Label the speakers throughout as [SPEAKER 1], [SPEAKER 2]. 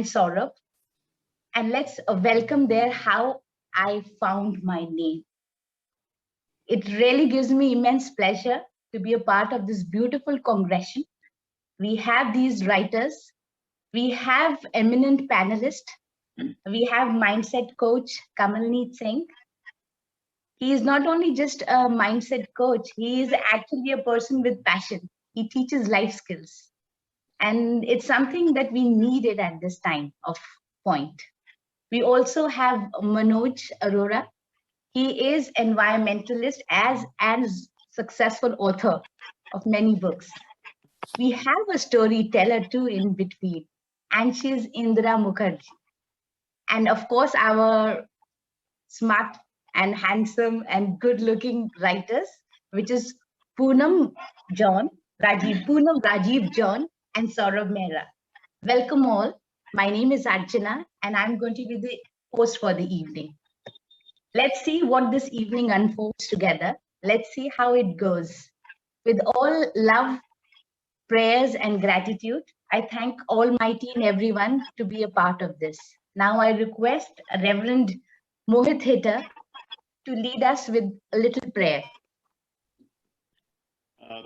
[SPEAKER 1] Saurabh. And let's welcome there how I found my name. It really gives me immense pleasure to be a part of this beautiful congregation. We have these writers, we have eminent panelists, we have mindset coach Kamalneet Singh. He is not only just a mindset coach, he is actually a person with passion. He teaches life skills. And it's something that we needed at this time of point. We also have Manoj Arora. He is environmentalist and successful author of many books. We have a storyteller too in between, and she's Indra Mukherjee. And of course, our smart and handsome and good-looking writers, which is Punam John, Punam Rajeev John, and Saurabh Mehra. Welcome all. My name is Archana, and I'm going to be the host for the evening. Let's see what this evening unfolds together. Let's see how it goes. With all love, prayers, and gratitude, I thank Almighty and everyone to be a part of this. Now I request Reverend Mohit Hitter to lead us with a little prayer.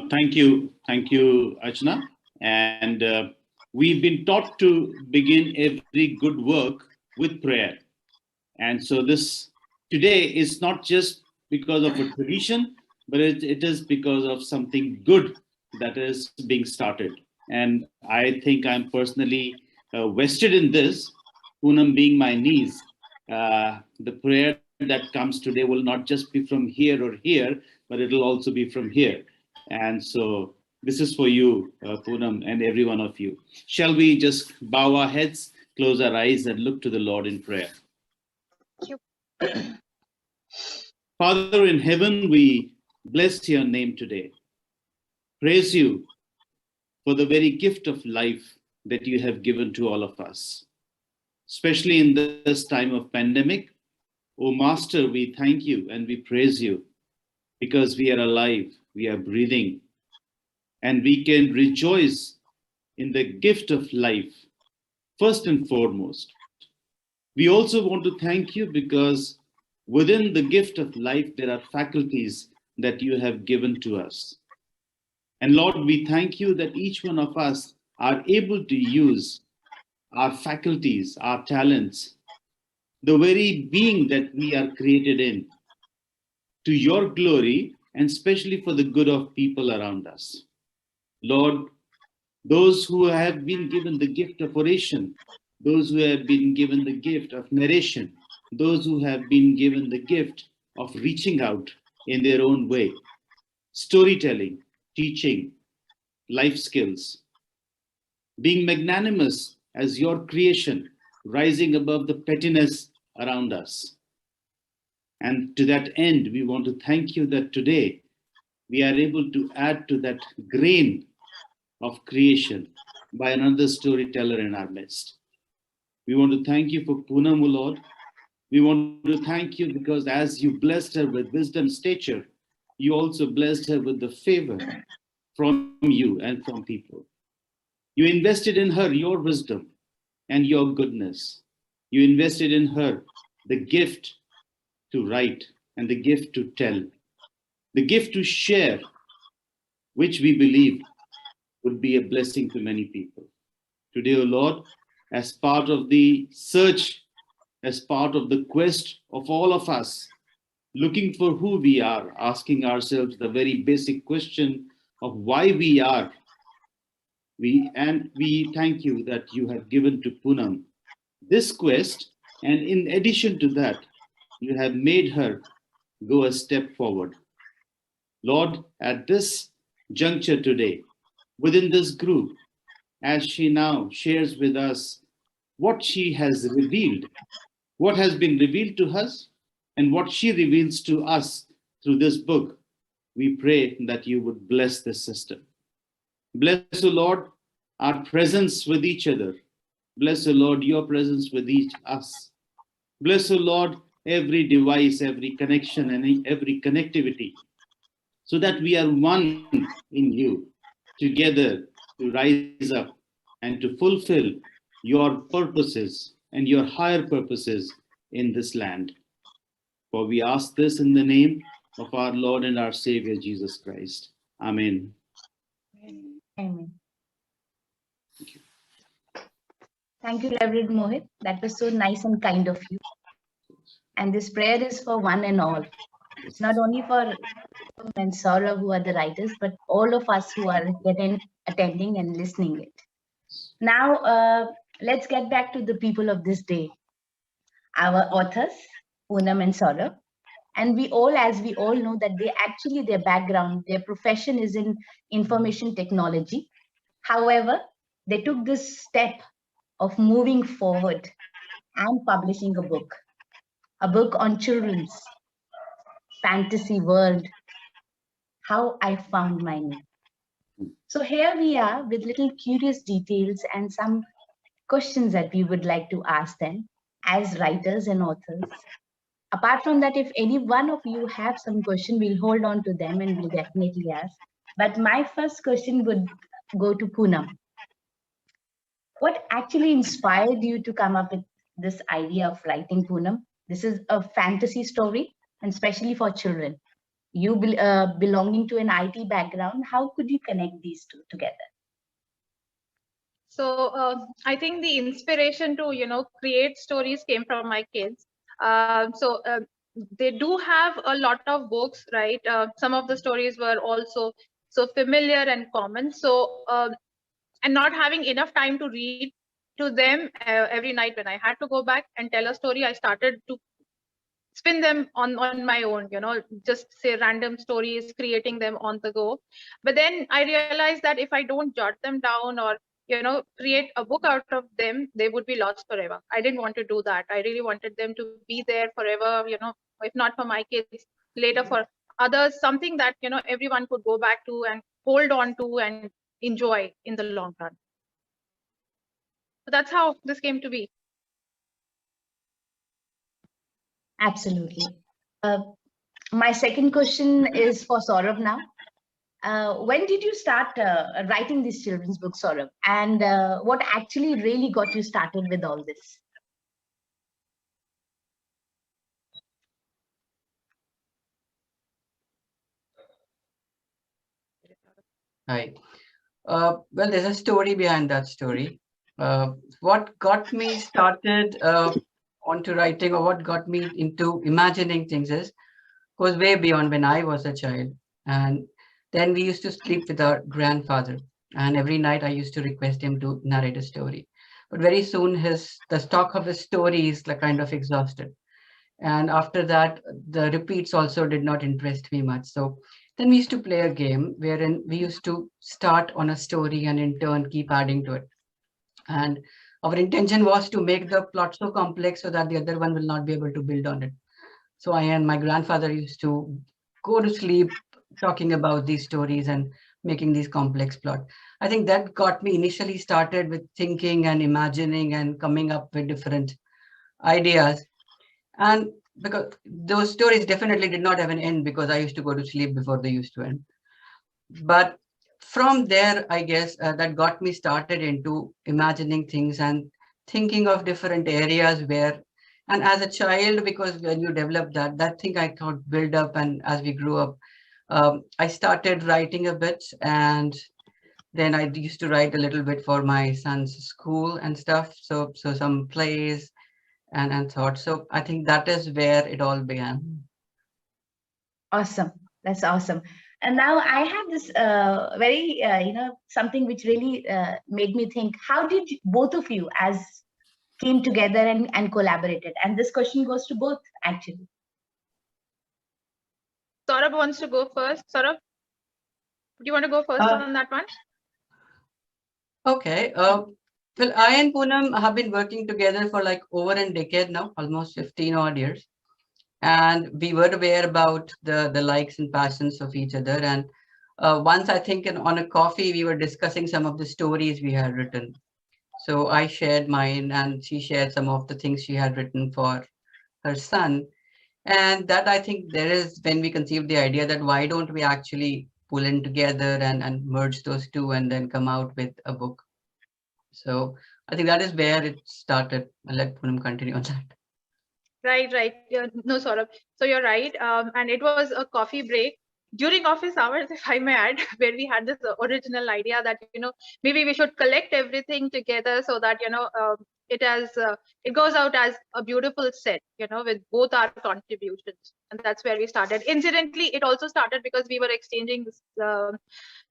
[SPEAKER 2] Thank you, Archana. And we've been taught to begin every good work with prayer. And so this today is not just because of a tradition, but it is because of something good that is being started. And I think I'm personally vested in this, Punam being my niece. The prayer that comes today will not just be from here or here, but it'll also be from here. And so this is for you, Punam, and every one of you. Shall we just bow our heads, close our eyes, and look to the Lord in prayer? Father in heaven, we bless your name today. Praise you for the very gift of life that you have given to all of us, especially in this time of pandemic. Oh Master, we thank you and we praise you because we are alive, we are breathing, and we can rejoice in the gift of life, first and foremost. We also want to thank you because within the gift of life, there are faculties that you have given to us. And Lord, we thank you that each one of us are able to use our faculties, our talents, the very being that we are created in, to your glory, and especially for the good of people around us. Lord, those who have been given the gift of oration, those who have been given the gift of narration, those who have been given the gift of reaching out in their own way, storytelling, teaching, life skills, being magnanimous as your creation, rising above the pettiness around us. And to that end, we want to thank you that today we are able to add to that grain of creation by another storyteller in our midst. We want to thank you for Punam, O Lord. We want to thank you because as you blessed her with wisdom, stature, you also blessed her with the favor from you and from people. You invested in her your wisdom and your goodness. You invested in her the gift to write and the gift to tell, the gift to share, which we believe would be a blessing to many people. Today, O Lord, as part of the search, as part of the quest of all of us, looking for who we are, asking ourselves the very basic question of why we are, we thank you that you have given to Punam this quest, and in addition to that, you have made her go a step forward. Lord, at this juncture today, within this group, as she now shares with us what she has revealed, what has been revealed to us, and what she reveals to us through this book, we pray that you would bless this sister. Bless, O Lord, our presence with each other. Bless, O Lord, your presence with each us. Bless, O Lord, every device, every connection, and every connectivity, so that we are one in you, together to rise up and to fulfill your purposes and your higher purposes in this land. For we ask this in the name of our Lord and our Savior Jesus Christ. Amen.
[SPEAKER 1] Amen. Thank you, Reverend Mohit. That was so nice and kind of you. And this prayer is for one and all. It's not only for and Saurabh who are the writers, but all of us who are attending and listening it. Now, let's get back to the people of this day. Our authors, Punam and Saurabh. And as we all know, that their background, their profession is in information technology. However, they took this step of moving forward and publishing a book on children's fantasy world, How I Found My Name. So here we are with little curious details and some questions that we would like to ask them as writers and authors. Apart from that, if any one of you have some question, we'll hold on to them and we'll definitely ask. But my first question would go to Punam. What actually inspired you to come up with this idea of writing, Punam? This is a fantasy story, and especially for children. You belonging to an IT background, how could you connect these two together?
[SPEAKER 3] So I think the inspiration to create stories came from my kids. They do have a lot of books, right? Some of the stories were also so familiar and common. So and not having enough time to read to them every night, when I had to go back and tell a story, I started to spin them on my own, just say random stories, creating them on the go. But then I realized that if I don't jot them down or create a book out of them, they would be lost forever. I didn't want to do that. I really wanted them to be there forever, if not for my kids, later for others, something that everyone could go back to and hold on to and enjoy in the long run. So that's how this came to be.
[SPEAKER 1] Absolutely. My second question is for Saurabh now. When did you start writing these children's books, Saurabh? And what actually really got you started with all this?
[SPEAKER 4] Hi. Well, there's a story behind that story. What got me started onto writing, or what got me into imagining things, goes way beyond when I was a child. And then we used to sleep with our grandfather, and every night I used to request him to narrate a story. But very soon the stock of his stories like kind of exhausted. And after that, the repeats also did not interest me much. So then we used to play a game wherein we used to start on a story and in turn keep adding to it. And our intention was to make the plot so complex so that the other one will not be able to build on it. So I and my grandfather used to go to sleep talking about these stories and making these complex plot. I think that got me initially started with thinking and imagining and coming up with different ideas. And because those stories definitely did not have an end, because I used to go to sleep before they used to end. But from there, I guess that got me started into imagining things and thinking of different areas where, and as a child, because when you develop that thing I thought build up, and as we grew up, I started writing a bit, and then I used to write a little bit for my son's school and stuff. So some plays and thoughts. So I think that is where it all began.
[SPEAKER 1] Awesome. That's awesome. And now I have this very, something which really made me think, how did both of you came together and collaborated? And this question goes to both, actually.
[SPEAKER 3] Saurabh wants to go first. Saurabh, do you want to go first on that one?
[SPEAKER 4] Okay. Well, I and Punam have been working together for like over a decade now, almost 15 odd years. And we were aware about the likes and passions of each other. And once I think on a coffee, we were discussing some of the stories we had written. So I shared mine and she shared some of the things she had written for her son. And that, I think, there is when we conceived the idea that why don't we actually pull in together and merge those two and then come out with a book. So I think that is where it started. I'll let Punam continue on that.
[SPEAKER 3] Right. Yeah, no, Saurabh. So you're right. And it was a coffee break during office hours, if I may add, where we had this original idea that, maybe we should collect everything together so that, it goes out as a beautiful set, with both our contributions. And that's where we started. Incidentally, it also started because we were exchanging this,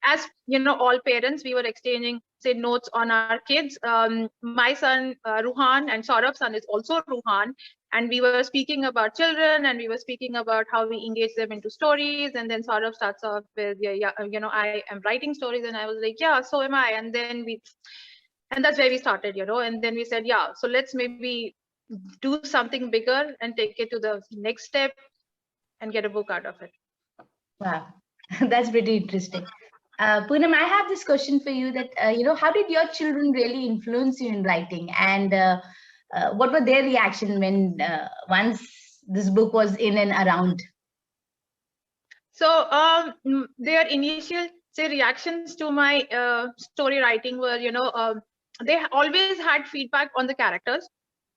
[SPEAKER 3] as all parents, we were exchanging, say, notes on our kids. My son Ruhan, and Saurabh's son is also Ruhan, and we were speaking about children, and we were speaking about how we engage them into stories. And then Saurabh starts off with, I am writing stories, and I was like, yeah, so am I. And that's where we started, and then we said, yeah, so let's maybe do something bigger and take it to the next step and get a book out of it.
[SPEAKER 1] Wow, that's pretty interesting. Punam, I have this question for you that, how did your children really influence you in writing? And what were their reaction when once this book was in and around?
[SPEAKER 3] So their initial, say, reactions to my story writing were, they always had feedback on the characters.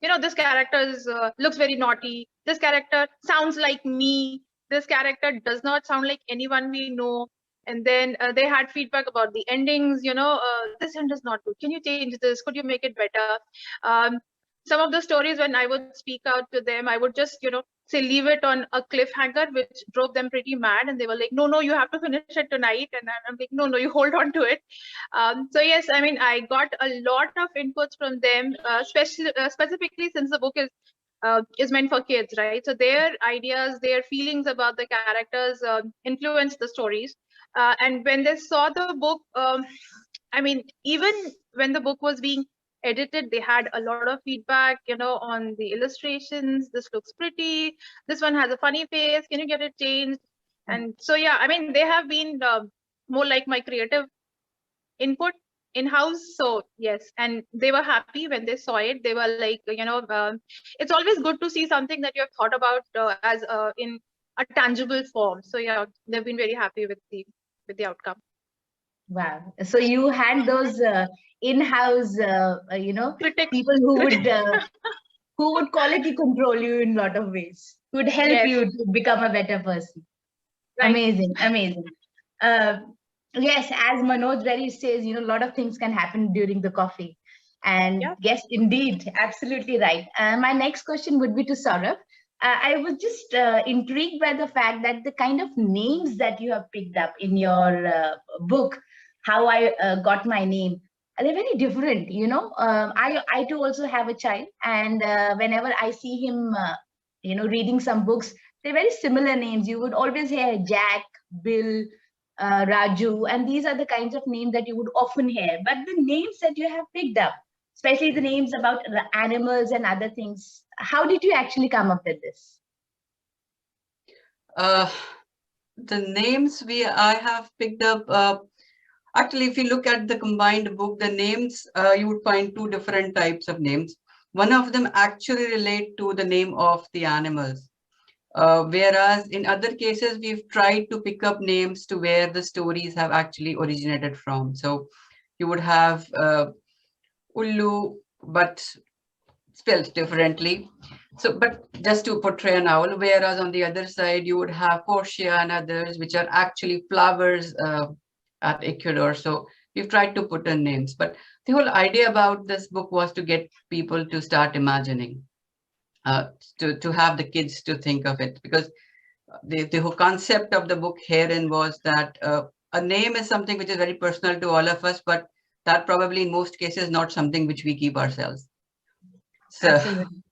[SPEAKER 3] This character looks very naughty. This character sounds like me. This character does not sound like anyone we know. And then they had feedback about the endings. This end is not good. Can you change this? Could you make it better? Some of the stories, when I would speak out to them, I would just, say, leave it on a cliffhanger, which drove them pretty mad. And they were like, no, you have to finish it tonight. And I'm like, no, you hold on to it. So yes, I mean, I got a lot of inputs from them, specifically since the book is meant for kids, right? So their ideas, their feelings about the characters influenced the stories. And when they saw the book, I mean, even when the book was being edited, they had a lot of feedback, on the illustrations. This looks pretty. This one has a funny face. Can you get it changed? And so, yeah, I mean, they have been more like my creative input in-house. So yes, and they were happy when they saw it. They were like, it's always good to see something that you have thought about as in a tangible form. So yeah, they've been very happy with the outcome.
[SPEAKER 1] Wow. So you had those in-house,
[SPEAKER 3] Critics.
[SPEAKER 1] people who would quality control you in a lot of ways, who would help
[SPEAKER 3] Yes.
[SPEAKER 1] you to become a better person.
[SPEAKER 3] Right.
[SPEAKER 1] Amazing. Yes, as Manoj very says, a lot of things can happen during the coffee. And
[SPEAKER 3] Yeah.
[SPEAKER 1] yes, indeed, absolutely right. My next question would be to Saurabh. I was just intrigued by the fact that the kind of names that you have picked up in your book, How I Got My Name, they're very different. I too also have a child, and whenever I see him, reading some books, they're very similar names. You would always hear Jack, Bill, Raju, and these are the kinds of names that you would often hear. But the names that you have picked up, especially the names about animals and other things, how did you actually come up with this?
[SPEAKER 4] The names I have picked up, actually, if you look at the combined book, the names, you would find two different types of names. One of them actually relate to the name of the animals. Whereas in other cases, we've tried to pick up names to where the stories have actually originated from. So you would have Ullu, but spelled differently. So, but just to portray an owl, whereas on the other side, you would have Portia and others, which are actually flowers at Ecuador. So we've tried to put in names, but the whole idea about this book was to get people to start imagining, to have the kids to think of it, because the whole concept of the book herein was that a name is something which is very personal to all of us, but that probably in most cases not something which we keep ourselves. So,
[SPEAKER 1] Absolutely.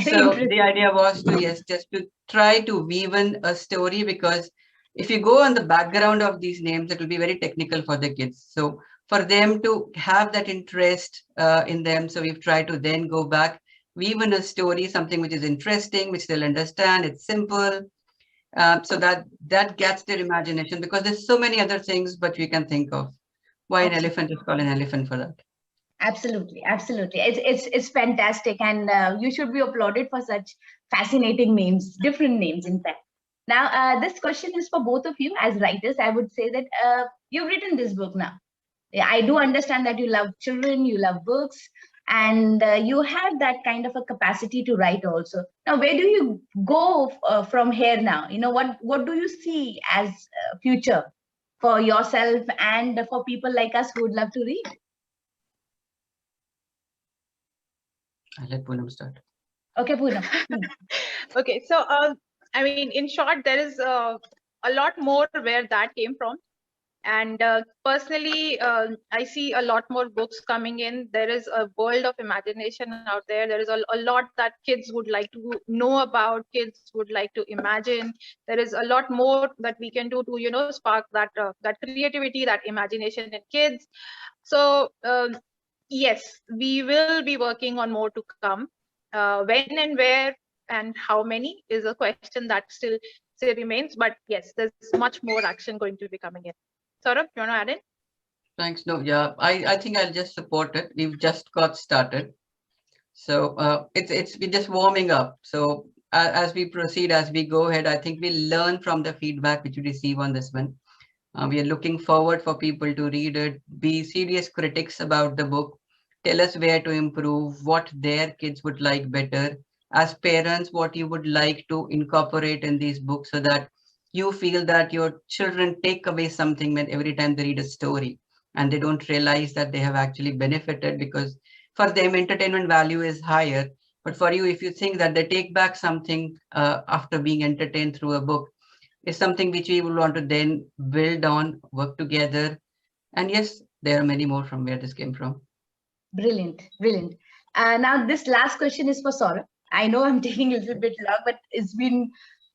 [SPEAKER 4] so the idea was to, yes, just to try to weave in a story, because if you go on the background of these names, it will be very technical for the kids. So for them to have that interest in them, so we've tried to then go back, weave in a story, something which is interesting, which they'll understand, it's simple, so that gets their imagination, because there's so many other things but we can think of. Why an elephant is called an elephant for that.
[SPEAKER 1] Absolutely. It's fantastic, and you should be applauded for such fascinating names, different names, in fact. Now, this question is for both of you as writers. I would say that you've written this book now. I do understand that you love children, you love books, and you have that kind of a capacity to write also. Now, where do you go from here now? What do you see as future for yourself and for people like us who would love to read?
[SPEAKER 4] I'll let Punam start.
[SPEAKER 1] Okay, Punam.
[SPEAKER 3] Okay, so I mean, in short, there is a lot more where that came from. And personally, I see a lot more books coming in. There is a world of imagination out there. There is a lot that kids would like to know about, kids would like to imagine. There is a lot more that we can do to, spark that that creativity, that imagination in kids. So yes, we will be working on more to come. When and where and how many is a question that still remains. But yes, there's much more action going to be coming in. Saurabh, you want to add in?
[SPEAKER 4] Thanks. No, yeah, I think I'll just support it. We've just got started. So we're just warming up. So as we proceed, as we go ahead, I think we'll learn from the feedback which we receive on this one. We are looking forward for people to read it, be serious critics about the book, tell us where to improve, what their kids would like better. As parents, what you would like to incorporate in these books so that you feel that your children take away something when every time they read a story and they don't realize that they have actually benefited, because for them entertainment value is higher. But for you, if you think that they take back something after being entertained through a book, is something which we will want to then build on, work together. And yes, there are many more from where this came from.
[SPEAKER 1] Brilliant, brilliant. Now, this last question is for Saurabh. I know I'm taking a little bit long, but it's been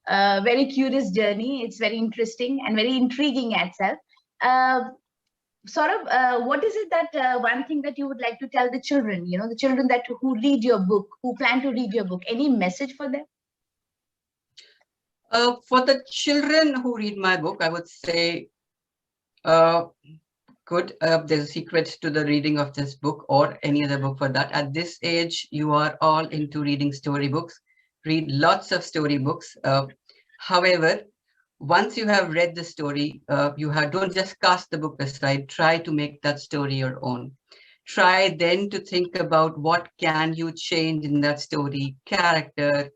[SPEAKER 1] a very curious journey. It's very interesting and very intriguing itself. Saurabh, what is it that one thing that you would like to tell the children, the children who read your book, who plan to read your book? Any message for them?
[SPEAKER 4] For the children who read my book, I would say, good. There's secrets to the reading of this book or any other book for that. At this age, you are all into reading storybooks. Read lots of storybooks. However, once you have read the story, don't just cast the book aside. Try to make that story your own. Try then to think about what can you change in that story, character,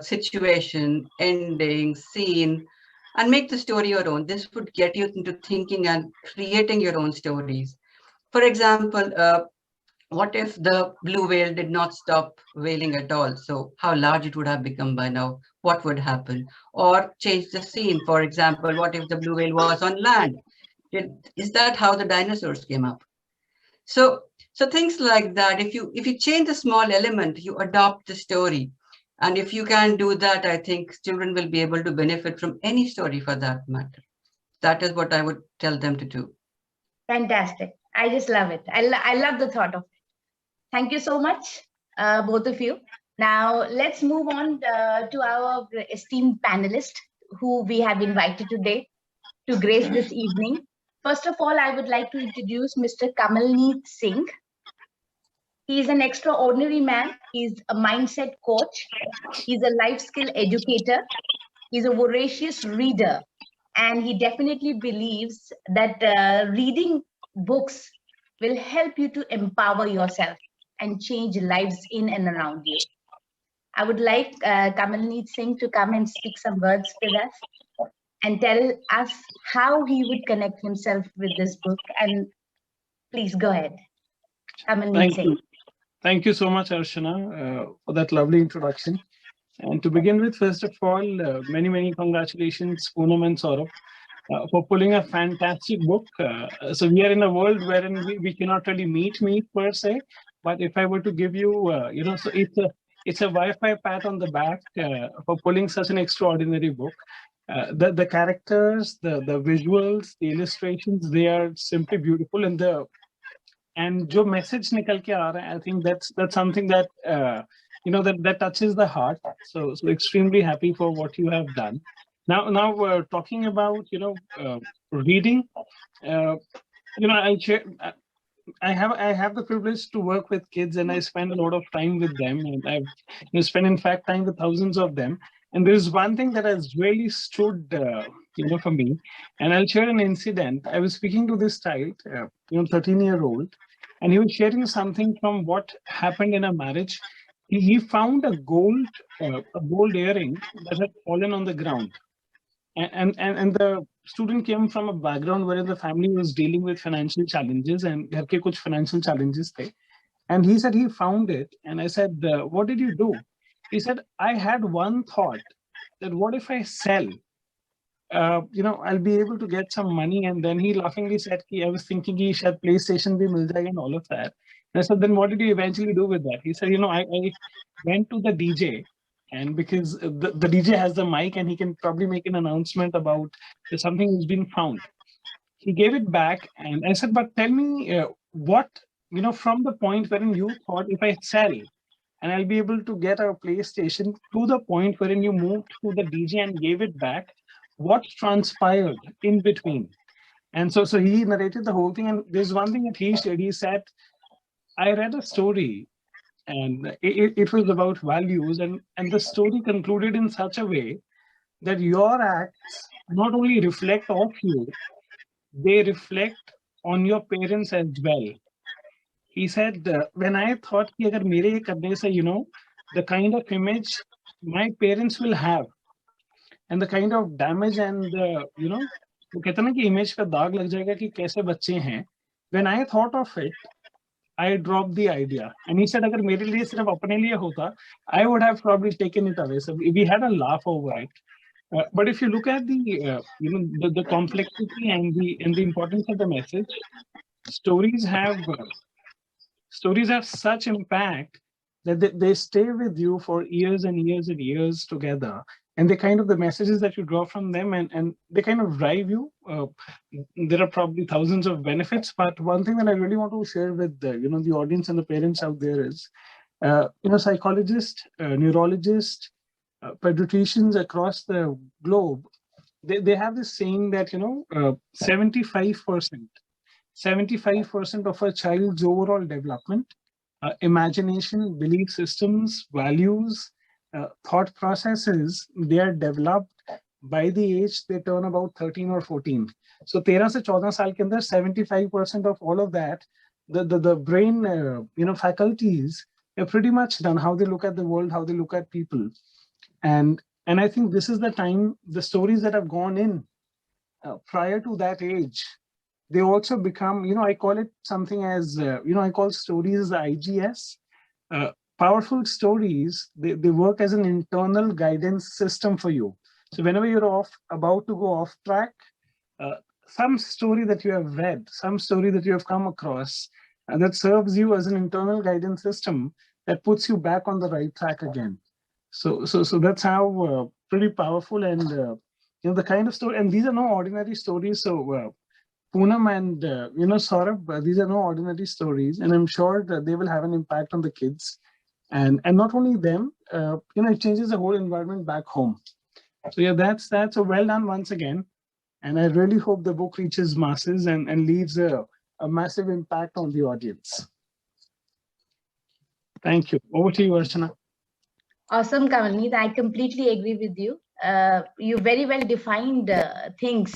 [SPEAKER 4] situation, ending, scene, and make the story your own. This would get you into thinking and creating your own stories. For example, what if the blue whale did not stop wailing at all? So how large it would have become by now? What would happen? Or change the scene. For example, what if the blue whale was on land? Is that how the dinosaurs came up? So things like that. If you change a small element, you adopt the story. And if you can do that, I think children will be able to benefit from any story for that matter. That is what I would tell them to do.
[SPEAKER 1] Fantastic. I just love it. I love the thought of it. Thank you so much, both of you. Now, let's move on to our esteemed panelist who we have invited today to grace this evening. First of all, I would like to introduce Mr. Kamalneet Singh. He is an extraordinary man. He's a mindset coach. He's a life skill educator. He's a voracious reader. And he definitely believes that reading books will help you to empower yourself and change lives in and around you. I would like Kamalneet Singh to come and speak some words with us and tell us how he would connect himself with this book. And please go ahead. Kamalneet Singh.
[SPEAKER 5] Thank you so much, Archana, for that lovely introduction. And to begin with, first of all, many, many congratulations, Punam and Saurabh, for pulling a fantastic book. So we are in a world wherein we cannot really meet per se. But if I were to give you, so it's a Wi-Fi pat on the back for pulling such an extraordinary book. The characters, the visuals, the illustrations, they are simply beautiful. And जो message निकल के आ रहा है, I think that's something that that touches the heart. So extremely happy for what you have done. Now we're talking about reading. I have the privilege to work with kids, and I spend a lot of time with them, and I've spent in fact time with thousands of them. And there's one thing that has really stood for me, and I'll share an incident. I was speaking to this child, 13-year-old, and he was sharing something from what happened in a marriage. He found a gold earring that had fallen on the ground, and the student came from a background wherein the family was dealing with financial challenges and घर के कुछ financial challenges थे. And he said he found it, and I said, what did you do? He said, I had one thought, that what if I sell? I'll be able to get some money. And then he laughingly said, I was thinking he should PlayStation bhi mil jayega and all of that. And I said, then what did you eventually do with that? He said, I went to the DJ, and because the DJ has the mic and he can probably make an announcement about something has been found. He gave it back, and I said, but tell me what, from the point wherein you thought, if I sell and I'll be able to get a PlayStation, to the point wherein you moved to the DJ and gave it back, what transpired in between? And so he narrated the whole thing. And there's one thing that he shared. He said, I read a story, and it was about values, and the story concluded in such a way that your acts not only reflect off you, they reflect on your parents as well. He said, when I thought कि अगर मेरे ये करने से, the kind of image my parents will have, and the kind of damage and वो कहते हैं ना कि image का दाग लग जाएगा कि कैसे बच्चे हैं. When I thought of it, I dropped the idea. And he said, अगर मेरे लिए सिर्फ अपने लिए होता, I would have probably taken it away. So we had a laugh over it. But if you look at the complexity and the importance of the message, stories have such impact that they stay with you for years and years and years together. And the messages that you draw from them, and they kind of drive you. There are probably thousands of benefits, but one thing that I really want to share with the audience and the parents out there is, psychologists, neurologists, pediatricians across the globe, they have this saying that 75% of a child's overall development, imagination, belief systems, values, thought processes, they are developed by the age they turn about 13 or 14. So 13 से 14 साल के अंदर 75% of all of that, the brain faculties are pretty much done. How they look at the world, how they look at people. And I think this is the time, the stories that have gone in prior to that age, they also become, I call it something as, I call stories the IGS. Powerful stories, they work as an internal guidance system for you. So whenever you're about to go off track, some story that you have read, some story that you have come across, that serves you as an internal guidance system that puts you back on the right track again. So that's how pretty powerful, and the kind of story. And these are no ordinary stories. So Punam and Saurabh, these are no ordinary stories, and I'm sure that they will have an impact on the kids, and not only them. It changes the whole environment back home. So yeah, that's so well done once again, and I really hope the book reaches masses and leaves a massive impact on the audience. Thank you. Over to you, Archana.
[SPEAKER 1] Awesome, Kamalneet. I completely agree with you. You very well defined things.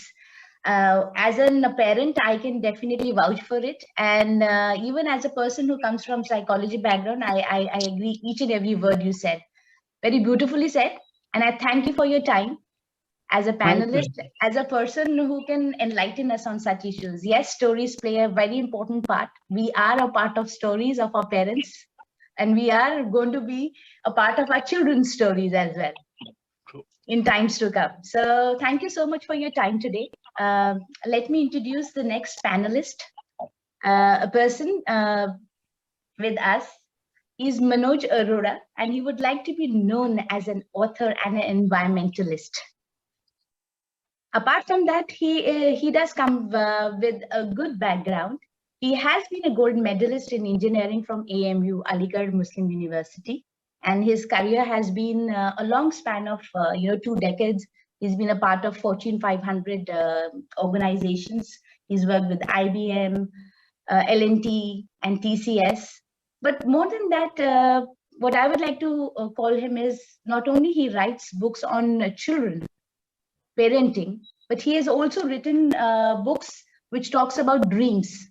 [SPEAKER 1] As a parent, I can definitely vouch for it. And even as a person who comes from psychology background, I agree each and every word you said. Very beautifully said. And I thank you for your time as a panelist, as a person who can enlighten us on such issues. Yes, stories play a very important part. We are a part of stories of our parents, and we are going to be a part of our children's stories as well in times to come. So thank you so much for your time today. Let me introduce the next panelist, a person with us. Is Manoj Arora, and he would like to be known as an author and an environmentalist. Apart from that, he does come with a good background. He has been a gold medalist in engineering from AMU, Aligarh Muslim University, and his career has been a long span of 2 decades. He's been a part of Fortune 500 organizations. He's worked with IBM, L&T, and TCS. But more than that, what I would like to call him is not only he writes books on children, parenting, but he has also written books which talks about dreams,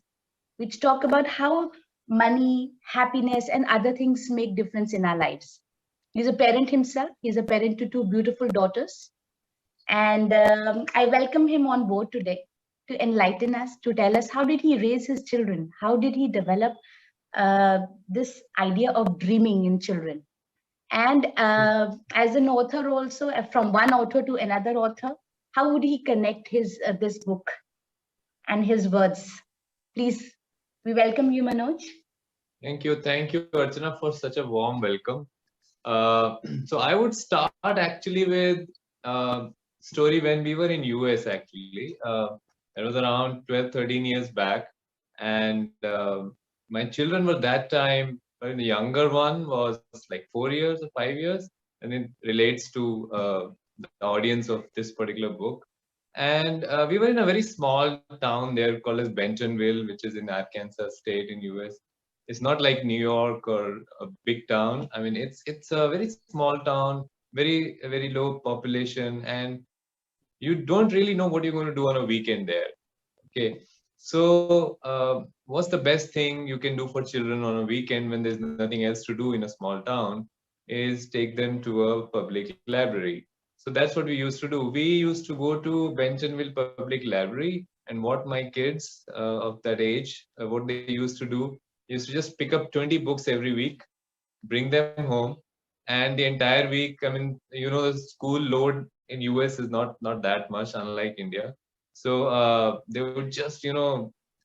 [SPEAKER 1] which talk about how money, happiness, and other things make difference in our lives. He's a parent himself. He's a parent to two beautiful daughters. And I welcome him on board today to enlighten us, to tell us how did he raise his children? How did he develop this idea of dreaming in children? And as an author also, from one author to another author, how would he connect his this book and his words? Please, we welcome you, Manoj.
[SPEAKER 6] Thank you, Archana, for such a warm welcome. So I would start actually with story when we were in US actually. It was around 12, 13 years back. And my children were that time, the younger one was like 4 years or 5 years. And it relates to the audience of this particular book. And we were in a very small town there called as Bentonville, which is in Arkansas state in US. It's not like New York or a big town. I mean, it's a very small town, very low population, and you don't really know what you're going to do on a weekend there. Okay, so what's the best thing you can do for children on a weekend when there's nothing else to do in a small town? Is take them to a public library. So that's what we used to do. We used to go to Bentonville Public Library, and what my kids of that age, what they used to do, used to just pick up 20 books every week, bring them home, and the entire week, I mean, the school load in US is not that much, unlike India. So they would just,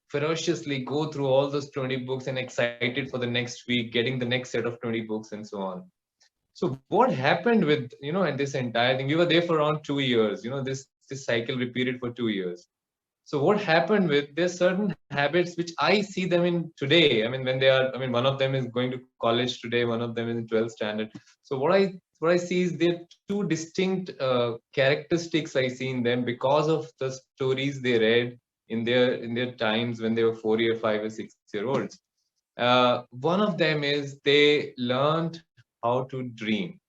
[SPEAKER 6] ferociously go through all those 20 books and excited for the next week, getting the next set of 20 books and so on. So what happened with, and this entire thing, we were there for around 2 years, this cycle repeated for 2 years. So what happened with, there's certain habits which I see them in today. I mean, when they are, I mean, one of them is going to college today, one of them is in 12th standard. So what I see is there are two distinct characteristics I see in them because of the stories they read in their times when they were 4 year, 5 or 6 year olds. One of them is they learned how to dream.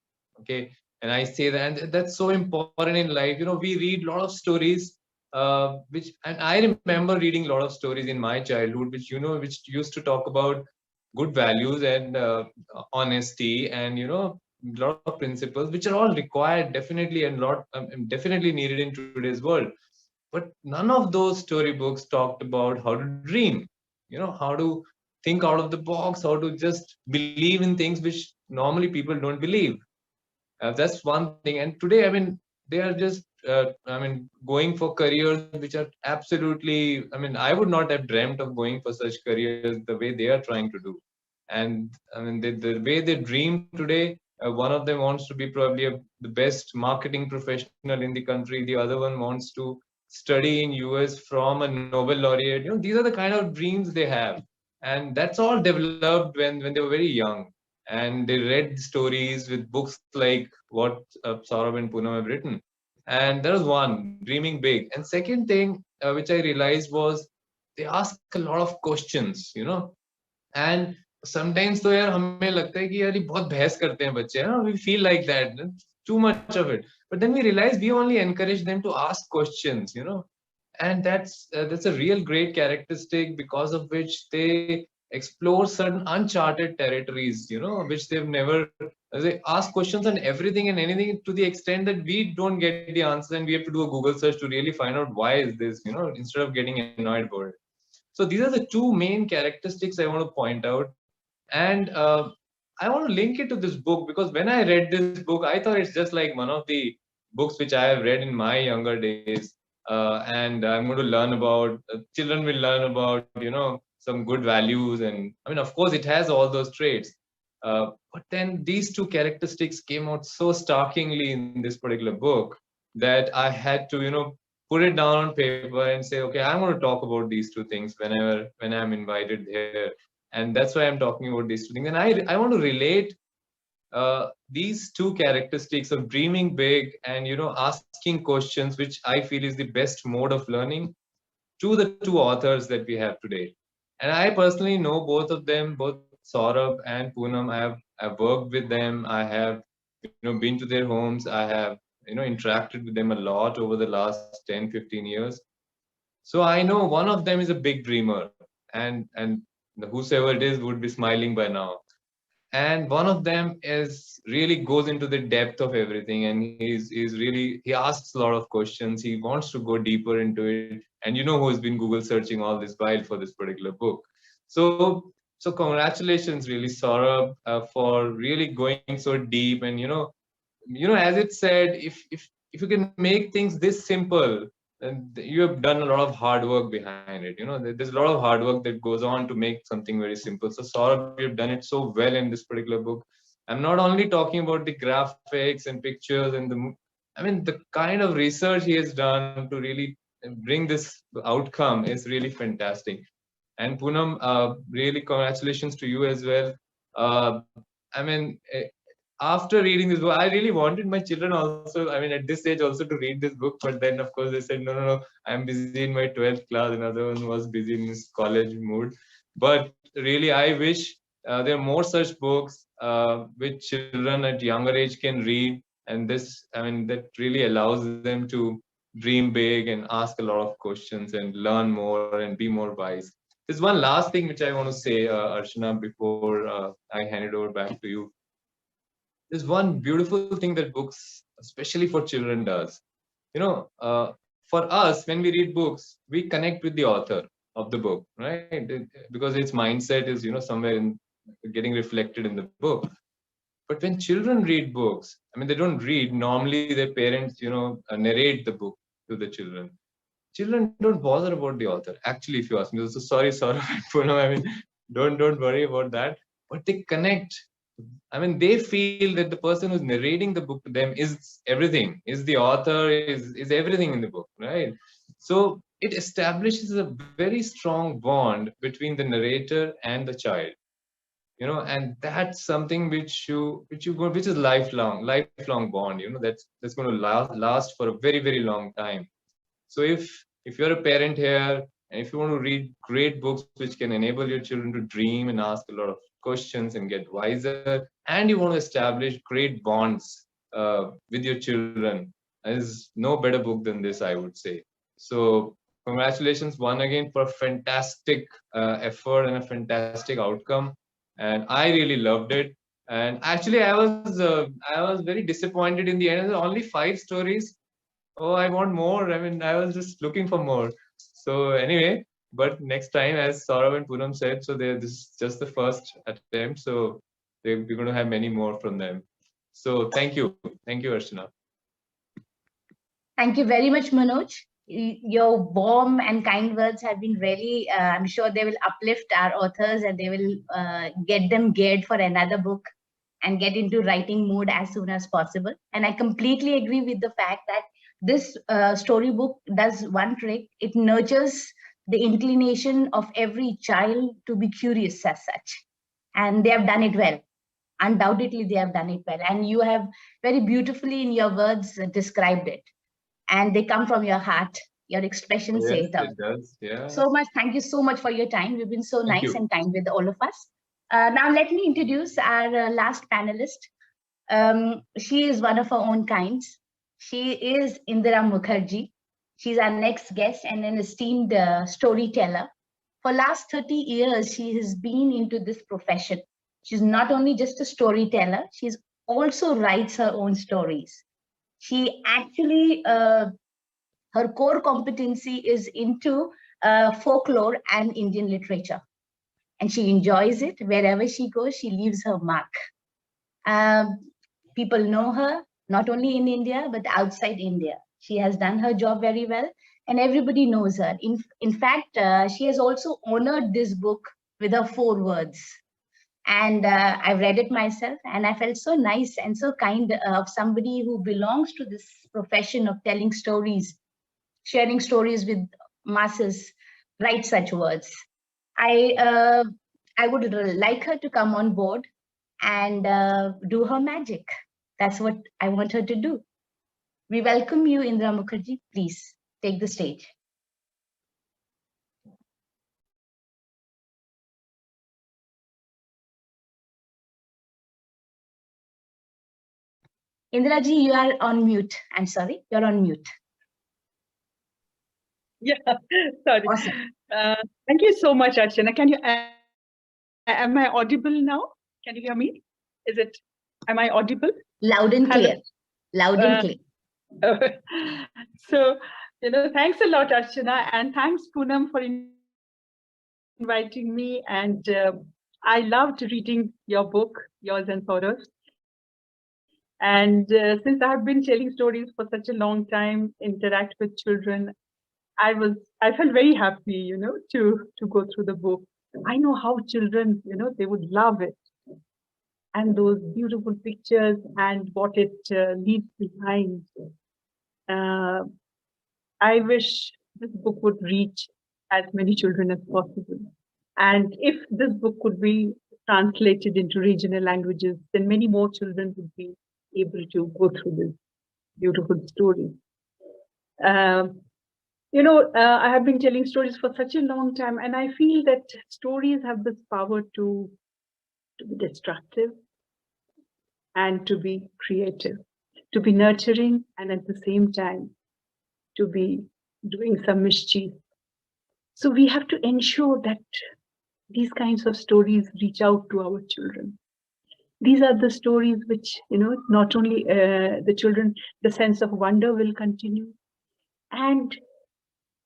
[SPEAKER 6] Okay. And I say that, and that's so important in life. We read a lot of stories, and I remember reading a lot of stories in my childhood, which used to talk about good values and honesty and, a lot of principles, which are all required definitely and definitely needed in today's world. But none of those storybooks talked about how to dream, how to think out of the box, how to just believe in things which normally people don't believe. That's one thing. And today, I mean, they are just, going for careers which are absolutely, I mean, I would not have dreamt of going for such careers the way they are trying to do. And I mean, the way they dream today, one of them wants to be probably the best marketing professional in the country. The other one wants to study in US from a Nobel laureate. These are the kind of dreams they have. And that's all developed when they were very young. And they read stories with books like what Saurabh and Punam have written. And that was one, dreaming big. And second thing, which I realized was they ask a lot of questions, and sometimes तो यार हमें लगता है कि यार ये बहुत बहस करते हैं बच्चे, we feel like that, too much of it. But then we realize we only encourage them to ask questions, and that's a real great characteristic because of which they explore certain uncharted territories, which they've never. They ask questions on everything and anything to the extent that we don't get the answer and we have to do a Google search to really find out why is this, instead of getting annoyed about it. So these are the two main characteristics I want to point out. And I want to link it to this book because when I read this book, I thought it's just like one of the books which I have read in my younger days. And I'm going to learn about, children will learn about, some good values. And I mean, of course, it has all those traits. But then these two characteristics came out so starkly in this particular book that I had to, put it down on paper and say, okay, I'm going to talk about these two things when I'm invited here. And that's why I'm talking about these two things. And I want to relate these two characteristics of dreaming big and, asking questions, which I feel is the best mode of learning, to the two authors that we have today. And I personally know both of them, both Saurabh and Punam. I've worked with them. I have, been to their homes. I have, interacted with them a lot over the last 10, 15 years. So I know one of them is a big dreamer. And whosoever it is would be smiling by now. And one of them is really goes into the depth of everything, and he asks a lot of questions. He wants to go deeper into it, and who's been Google searching all this while for this particular book. So congratulations, really, Saurabh, for really going so deep. And as it said, if you can make things this simple, then you have done a lot of hard work behind it. There's a lot of hard work that goes on to make something very simple. So Saurabh, you've done it so well in this particular book. I'm not only talking about the graphics and pictures and the kind of research he has done to really bring this outcome is really fantastic. And Punam, really congratulations to you as well. I mean, after reading this book, I really wanted my children also, at this age also to read this book, but then of course they said, no, I'm busy in my 12th class, another one was busy in his college mood. But really, I wish there are more such books which children at younger age can read. And that really allows them to dream big and ask a lot of questions and learn more and be more wise. There's one last thing which I want to say, Archana, before I hand it over back to you. There's one beautiful thing that books, especially for children, does. For us, when we read books, we connect with the author of the book, right? Because its mindset is, somewhere in getting reflected in the book. But when children read books, they don't read. Normally, their parents, narrate the book to the children. Children don't bother about the author. Actually, if you ask me, so sorry, Saurabh, don't worry about that. But they connect. They feel that the person who's narrating the book to them is everything, is the author, is everything in the book, right? So it establishes a very strong bond between the narrator and the child, and that's something which is lifelong bond, that's going to last for a very, very long time. So if you're a parent here, and if you want to read great books which can enable your children to dream and ask a lot of questions and get wiser, and you want to establish great bonds with your children, there's no better book than this, I would say. So congratulations once again for a fantastic effort and a fantastic outcome. And I really loved it. And actually, I was very disappointed in the end. There were only 5 stories. Oh, I want more. I was just looking for more. So anyway, but next time, as Saurabh and Punam said, so this is just the first attempt. So we're going to have many more from them. So thank you, Archana.
[SPEAKER 1] Thank you very much, Manoj. Your warm and kind words have been really, I'm sure they will uplift our authors, and they will get them geared for another book and get into writing mood as soon as possible. And I completely agree with the fact that this storybook does one trick. It nurtures the inclination of every child to be curious as such. And they have done it well. Undoubtedly, they have done it well. And you have very beautifully in your words described it. And they come from your heart. Your expressions say it all.
[SPEAKER 6] It does, yeah.
[SPEAKER 1] So much. Thank you so much for your time. You've been so nice and kind with all of us. Now, let me introduce our last panelist. She is one of her own kinds. She is Indira Mukherjee. She's our next guest and an esteemed storyteller. For last 30 years, she has been into this profession. She's not only just a storyteller, she's also writes her own stories. She actually, her core competency is into folklore and Indian literature. And she enjoys it. Wherever she goes, she leaves her mark. People know her, not only in India, but outside India. She has done her job very well, and everybody knows her. In fact, she has also honored this book with her 4 words. And I've read it myself, and I felt so nice and so kind of somebody who belongs to this profession of telling stories, sharing stories with masses, write such words. I would like her to come on board and do her magic. That's what I want her to do. We welcome you, Indira Mukherjee. Please take the stage. Indira ji, you are on mute. I'm sorry, you're on mute.
[SPEAKER 7] Yeah, sorry.
[SPEAKER 1] Awesome.
[SPEAKER 7] Thank you so much, Archana. Can you Am I audible now? Can you hear me? Am I audible?
[SPEAKER 1] Loud and
[SPEAKER 7] Hello.
[SPEAKER 1] clear. Loud and clear.
[SPEAKER 7] So, thanks a lot, Archana, and thanks, Punam, for inviting me. And I loved reading your book, yours and Saurabh's. And since I have been telling stories for such a long time, interact with children, I felt very happy, to go through the book. I know how children, they would love it. And those beautiful pictures and what it leaves behind. I wish this book would reach as many children as possible. And if this book could be translated into regional languages, then many more children would be able to go through this beautiful story. I have been telling stories for such a long time, and I feel that stories have this power to be destructive and to be creative, to be nurturing, and at the same time, to be doing some mischief. So we have to ensure that these kinds of stories reach out to our children. These are the stories which, not only the children, the sense of wonder will continue. And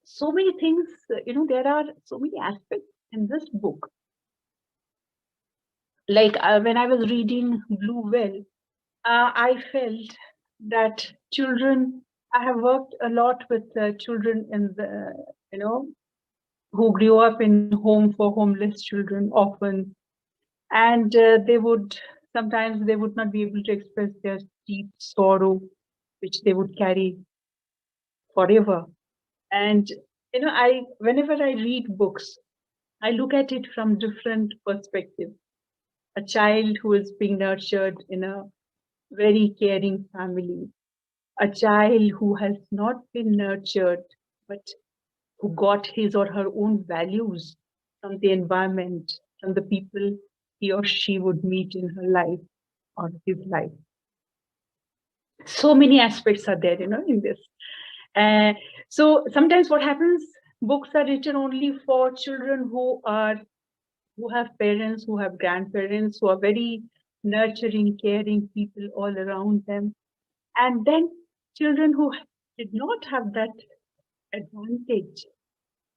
[SPEAKER 7] so many things, there are so many aspects in this book. Like when I was reading Blue Whale, I felt that children, I have worked a lot with children in the, who grew up in home for homeless children often. And sometimes they would not be able to express their deep sorrow, which they would carry forever. And, whenever I read books, I look at it from different perspectives. A child who is being nurtured in a very caring family, a child who has not been nurtured, but who got his or her own values from the environment, from the people he or she would meet in her life or his life. So many aspects are there, in this. So sometimes what happens, books are written only for children who have parents, who have grandparents, who are very nurturing, caring people all around them. And then children who did not have that advantage,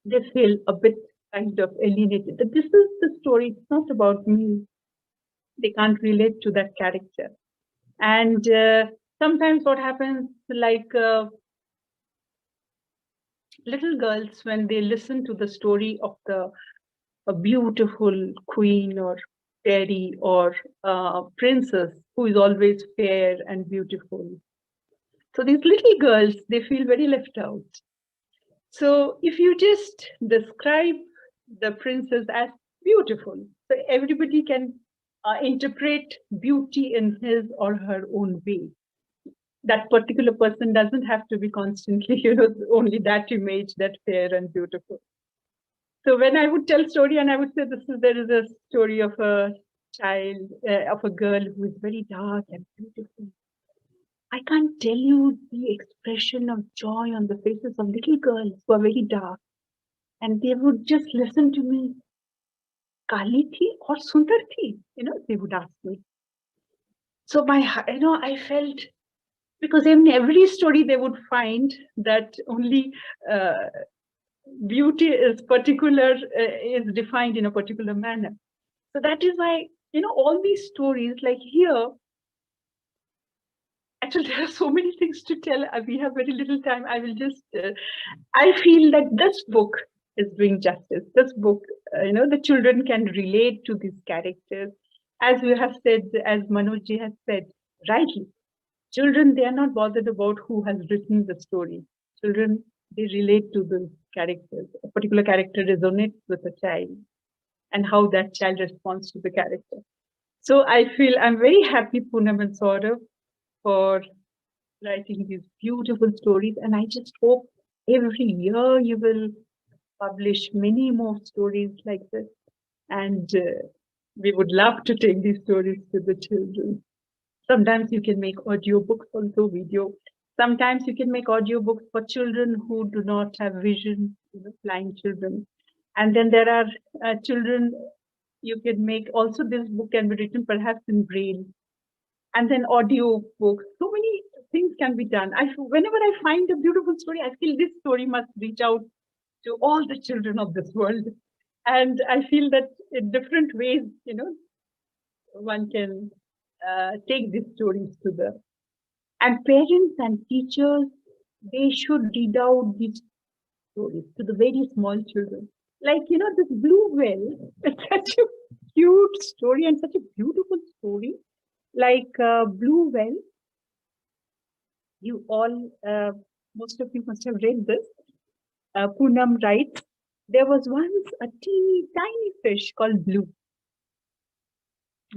[SPEAKER 7] they feel a bit kind of alienated. But this is the story, it's not about me. They can't relate to that character. And sometimes what happens, like little girls, when they listen to the story of a beautiful queen or fairy or princess who is always fair and beautiful. So these little girls, they feel very left out. So if you just describe the princess as beautiful, so everybody can interpret beauty in his or her own way. That particular person doesn't have to be constantly, only that image, that fair and beautiful. So when I would tell story and I would say there is a story of a child, of a girl who is very dark and beautiful. I can't tell you the expression of joy on the faces of little girls who are very dark. And they would just listen to me. Kali thi or sundar thi, they would ask me. So I felt, because in every story they would find that only beauty is is defined in a particular manner. So that is why, all these stories, like here, actually there are so many things to tell. We have very little time. I will just, I feel that this book is doing justice. This book, the children can relate to these characters. As you have said, as Manoj has said, rightly, children, they are not bothered about who has written the story. Children, they relate to the characters. A particular character resonates with a child and how that child responds to the character. So I feel I'm very happy, Punam and Saurabh, for writing these beautiful stories. And I just hope every year you will publish many more stories like this. And we would love to take these stories to the children. Sometimes you can make audiobooks, also video. Sometimes you can make audiobooks for children who do not have vision, blind children. And then there are children You can make also this book can be written perhaps in braille, and then audio books. So many things can be done. Whenever I find a beautiful story, I feel this story must reach out to all the children of this world. And I feel that in different ways, one can take these stories to the. And parents and teachers, they should read out these stories to the very small children. Like, this blue whale, it's such a cute story and such a beautiful story. Like blue whale, you all, most of you must have read this. Punam writes, there was once a teeny tiny fish called Blue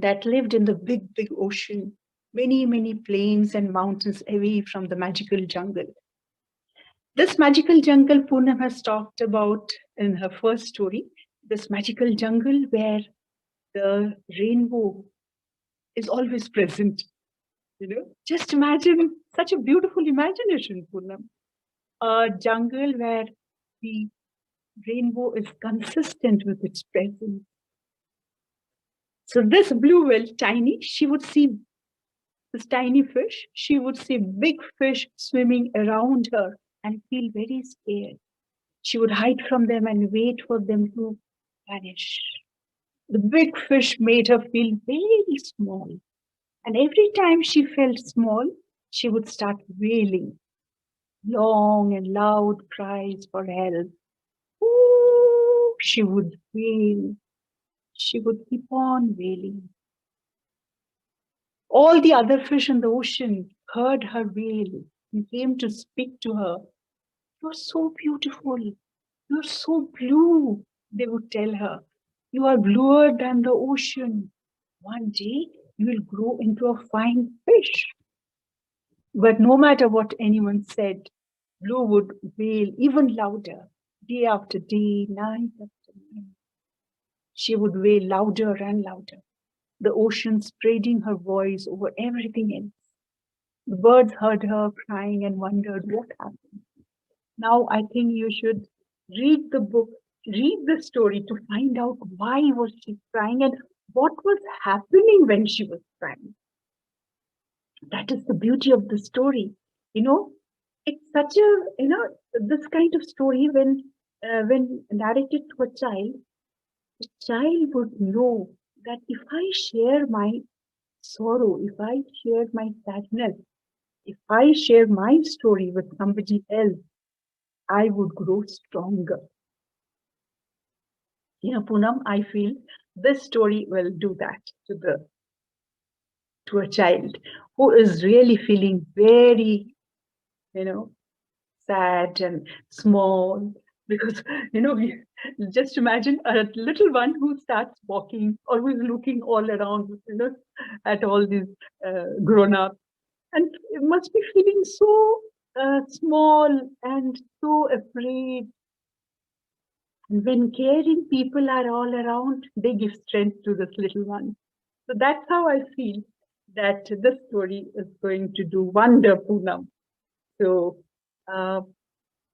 [SPEAKER 7] that lived in the big, big ocean, many, many plains and mountains away from the magical jungle. This magical jungle Punam has talked about in her first story, this magical jungle where the rainbow is always present. Just imagine such a beautiful imagination, Punam. A jungle where the rainbow is consistent with its presence. So this blue whale, tiny, she would see this tiny fish. She would see big fish swimming around her and feel very scared. She would hide from them and wait for them to vanish. The big fish made her feel very small. And every time she felt small, she would start wailing. Long and loud cries for help. Ooh, she would wail. She would keep on wailing. All the other fish in the ocean heard her wail and came to speak to her. You're so beautiful. You're so blue, they would tell her. You are bluer than the ocean. One day, you will grow into a fine fish. But no matter what anyone said, Blue would wail even louder, day after day, night after night. She would wail louder and louder, the ocean spreading her voice over everything else. The birds heard her crying and wondered what happened. Now I think you should read the book, read the story to find out why was she crying and what was happening when she was crying. That is the beauty of the story. It's such a, this kind of story when narrated to a child, the child would know that if I share my sorrow, if I share my sadness, if I share my story with somebody else, I would grow stronger. Punam, I feel this story will do that to a child who is really feeling very, sad and small. Because, just imagine a little one who starts walking or who is looking all around, at all these grown-ups. And it must be feeling so small and so afraid. And when caring people are all around, they give strength to this little one. So that's how I feel that this story is going to do wonder, Punam. So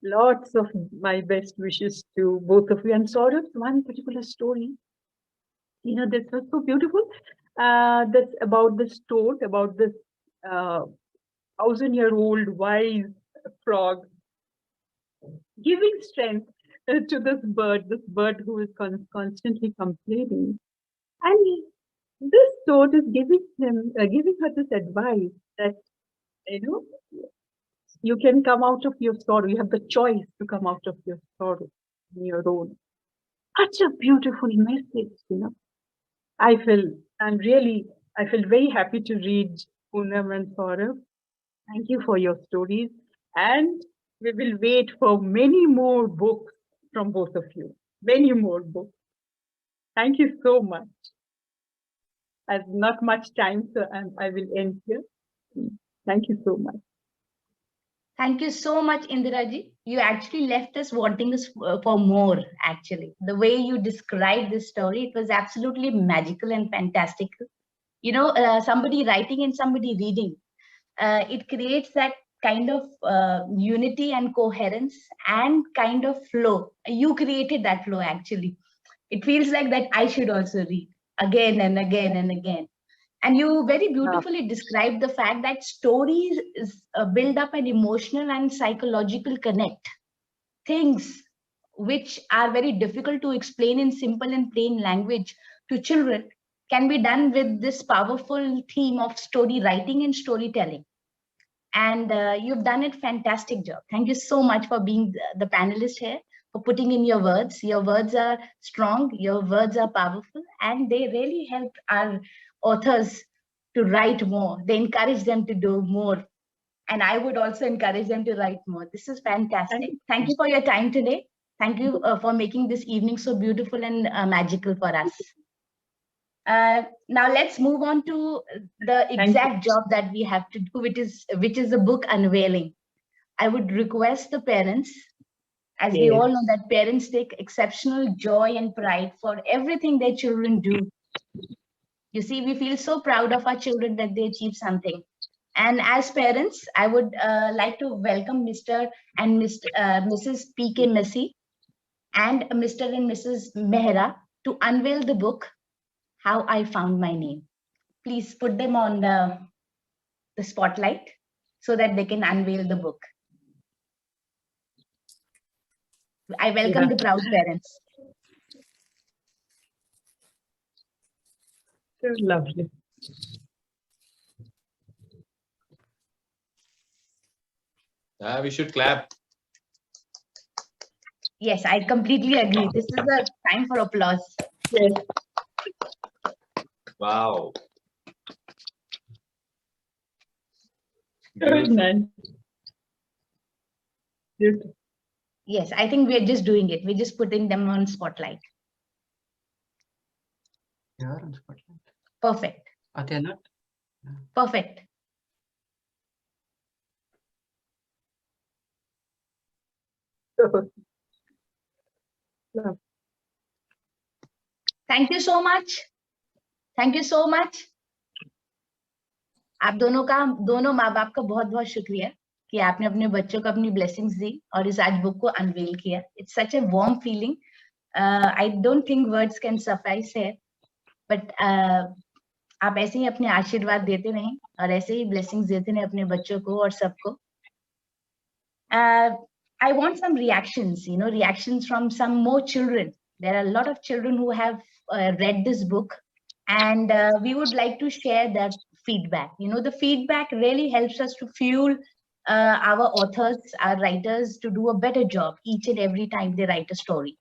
[SPEAKER 7] lots of my best wishes to both of you. And Saurabh, one particular story, this was so beautiful. That's about this toad, about this 1,000-year-old wise frog giving strength to this bird who is constantly complaining. And this toad is giving her this advice that, you can come out of your sorrow. You have the choice to come out of your sorrow on your own. Such a beautiful message, I feel very happy to read Punam and Saurabh. Thank you for your stories. And we will wait for many more books from both of you. Many more books. Thank you so much. I have not much time, so I will end here. Thank you so much.
[SPEAKER 1] Thank you so much, Indiraji. You actually left us wanting us for more, actually. The way you described this story, it was absolutely magical and fantastic. Somebody writing and somebody reading, it creates that kind of unity and coherence and kind of flow. You created that flow, actually. It feels like that I should also read again and again and again. And you very beautifully described the fact that stories build up an emotional and psychological connect. Things which are very difficult to explain in simple and plain language to children can be done with this powerful theme of story writing and storytelling. And you've done a fantastic job. Thank you so much for being the panelist here, for putting in your words. Your words are strong, your words are powerful, and they really help our authors to write more. They encourage them to do more. And I would also encourage them to write more. This is fantastic. Thank you for your time today. Thank you for making this evening so beautiful and magical for us. Now let's move on to the exact job that we have to do, which is the book Unveiling. I would request the parents, as we all know that parents take exceptional joy and pride for everything their children do. You see, we feel so proud of our children that they achieve something. And as parents, I would like to welcome Mr. and Mrs. P.K. Messi and Mr. and Mrs. Mehra to unveil the book, How I Found My Name. Please put them on the spotlight so that they can unveil the book. I welcome the proud parents.
[SPEAKER 7] So lovely.
[SPEAKER 6] We should clap.
[SPEAKER 1] Yes, I completely agree. This is a time for applause.
[SPEAKER 7] Yes.
[SPEAKER 6] Wow.
[SPEAKER 7] Very nice. Beautiful.
[SPEAKER 1] Yes, I think we're just doing it. We're just putting them on spotlight.
[SPEAKER 4] They are on spotlight.
[SPEAKER 1] Perfect.
[SPEAKER 4] Are they not?
[SPEAKER 1] Perfect.
[SPEAKER 7] Love.
[SPEAKER 1] Thank you so much. Thank you so much. आप दोनों माँ बाप का बहुत बहुत शुक्रिया कि आपने अपने बच्चों को अपनी ब्लेसिंग्स दी और इस आज बुक को अनवेल किया. It's such a warm feeling. I don't think words can suffice here, but आप ऐसे ही अपने आशीर्वाद देते रहें और ऐसे ही ब्लेसिंग्स देते रहें अपने बच्चों को और सबको. I want some reactions, reactions from some more children. There are a lot of children who have read this book, and we would like to share that feedback. The feedback really helps us to fuel our authors, our writers to do a better job each and every time they write a story.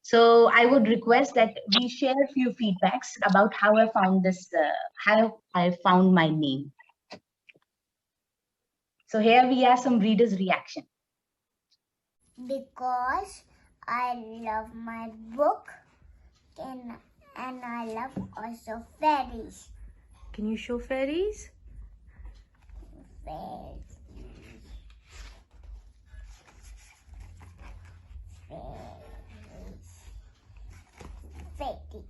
[SPEAKER 1] So I would request that we share a few feedbacks about how I found this, how I found my name. So here we have some readers' reaction.
[SPEAKER 8] Because I love my book and I love also fairies.
[SPEAKER 1] Can you show fairies?
[SPEAKER 8] Fairies. Fairies.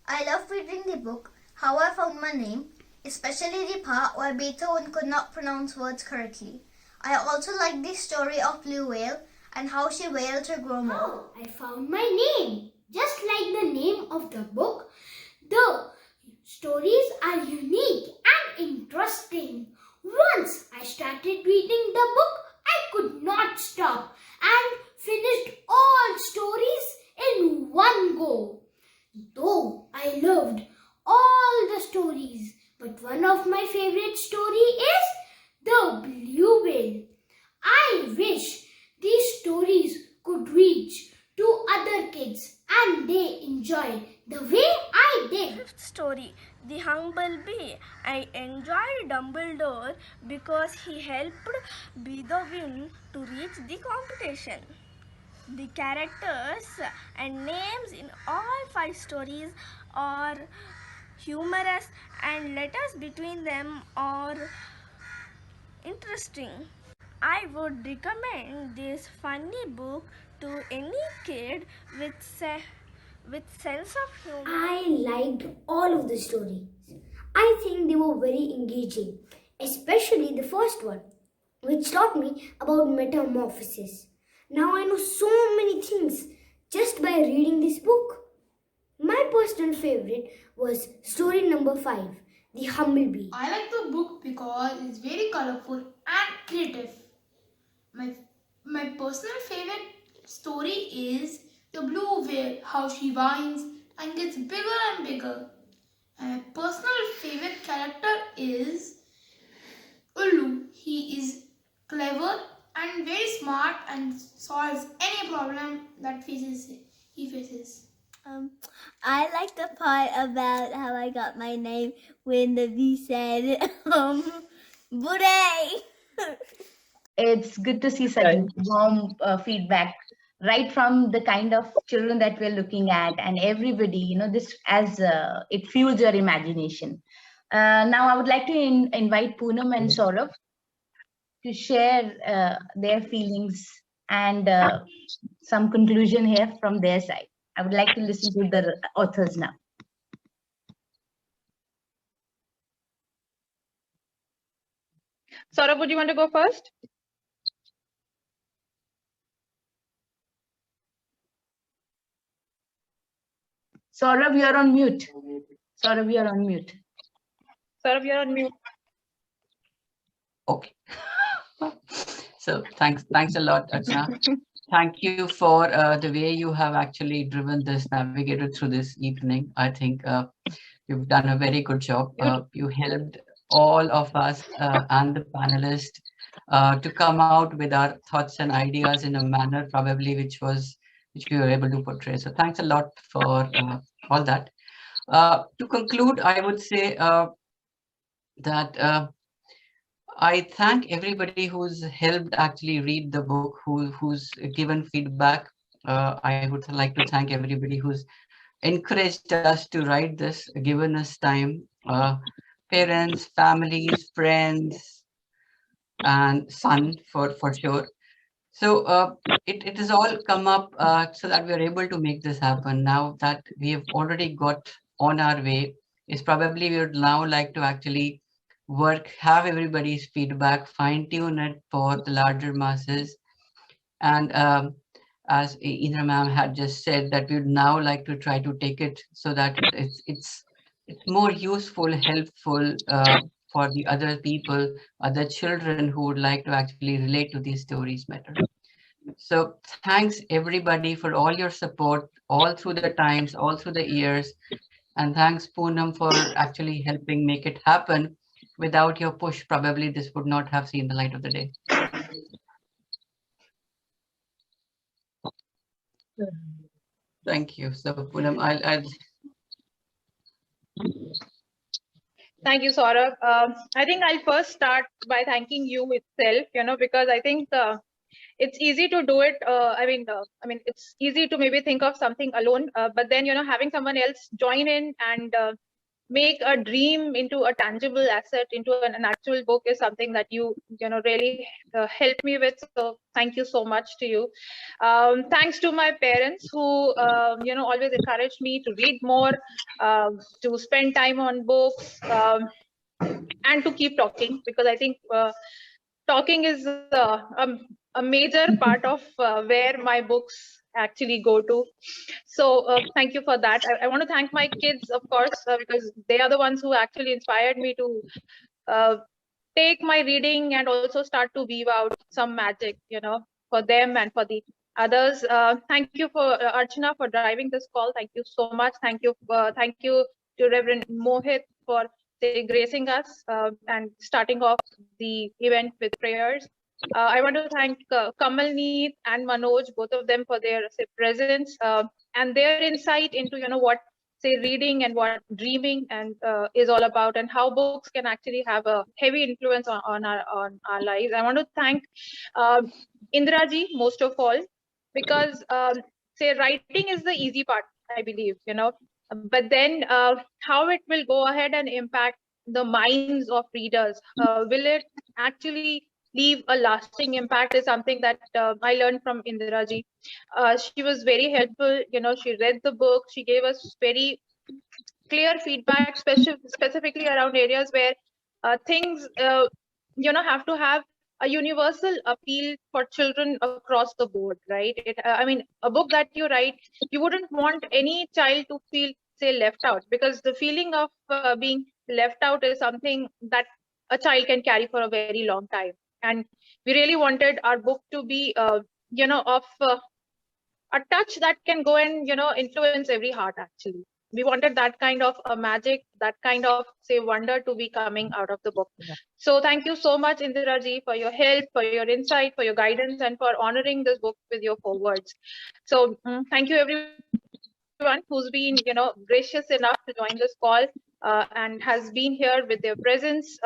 [SPEAKER 9] I love reading the book How I Found My Name, especially the part where Beethoven could not pronounce words correctly. I also like the story of Blue Whale and how she wailed to grow more.
[SPEAKER 10] Oh, I found my name. Just like the name of the book, the stories are unique and interesting. Once I started reading the book, I could not stop and finished all stories in one go. Though I loved all the stories, but one of my favorite story is The Blue Whale. I wish these stories could reach to other kids and they enjoy the way I did.
[SPEAKER 11] Fifth story, The Hummingbirds. I enjoyed Dumbledore because he helped Beethoven to reach the competition. The characters and names in all 5 stories are humorous and letters between them are interesting. I would recommend this funny book to any kid with sense of humor.
[SPEAKER 10] I liked all of the stories. I think they were very engaging, especially the first one. which taught me about metamorphosis. Now I know so many things just by reading this book. My personal favorite was story number 5, The Hummingbird.
[SPEAKER 12] I like the book because it's very colorful and creative. My personal favorite story is The Blue Whale, how she whines and gets bigger and bigger. And my personal favorite character is Ulu. He is clever and very smart and solves any problem that he faces.
[SPEAKER 13] I like the part about how I got my name when the bee said, Booray!
[SPEAKER 1] It's good to see such warm feedback right from the kind of children that we're looking at, and everybody, this as it fuels your imagination. Now I would like to invite Punam and Saurabh to share their feelings and some conclusion here from their side. I would like to listen to the authors now.
[SPEAKER 3] Saurabh, would you want to go first?
[SPEAKER 1] Saurabh, you're on mute. Saurabh, you're on mute.
[SPEAKER 3] Saurabh, you're on mute.
[SPEAKER 4] Okay. So thanks a lot, Archana. Thank you for the way you have actually driven this, navigated through this evening. I think you've done a very good job. You helped all of us and the panelists to come out with our thoughts and ideas in a manner probably which we were able to portray. So thanks a lot for all that. To conclude, I would say that I thank everybody who's helped actually read the book, who's given feedback. I would like to thank everybody who's encouraged us to write this, given us time. Parents, families, friends, and son for sure. So it has all come up so that we are able to make this happen. Now that we have already got on our way, is probably we would now like to actually have everybody's feedback, fine tune it for the larger masses. And as Indra ma'am had just said, that we would now like to try to take it so that it's more useful, helpful for the other people, other children who would like to actually relate to these stories better. So thanks everybody for all your support all through the times, all through the years. And thanks Punam for actually helping make it happen. Without your push, probably this would not have seen the light of the day. Thank you. So Punam, I'll
[SPEAKER 3] Thank you, Saurabh. I think I'll first start by thanking you itself, because I think it's easy to do it. I mean, it's easy to maybe think of something alone, but then, having someone else join in and make a dream into a tangible asset, into an actual book is something that you really helped me with. So thank you so much to you. Thanks to my parents who always encouraged me to read more, to spend time on books, and to keep talking, because I think talking is a major part of where my books actually go to. So thank you for that. I want to thank my kids, of course, because they are the ones who actually inspired me to take my reading and also start to weave out some magic, for them and for the others. Thank you for Archana for driving this call. Thank you so much. Thank you to Reverend Mohit for gracing us and starting off the event with prayers. I want to thank Kamalneet and Manoj, both of them, for their presence and their insight into what reading and what dreaming and is all about, and how books can actually have a heavy influence on our lives. I want to thank Indraji most of all, because writing is the easy part, I believe, but then how it will go ahead and impact the minds of readers, will it actually leave a lasting impact, is something that I learned from Indiraji. She was very helpful. She read the book. She gave us very clear feedback, specifically around areas where things, have to have a universal appeal for children across the board, right? I mean, a book that you write, you wouldn't want any child to feel, say, left out, because the feeling of being left out is something that a child can carry for a very long time. And we really wanted our book to be, of a touch that can go and, influence every heart, actually. We wanted that kind of a magic, that kind of, say, wonder to be coming out of the book. So thank you so much, Indira ji, for your help, for your insight, for your guidance, and for honoring this book with your forewords. So thank you everyone who's been, gracious enough to join this call and has been here with their presence.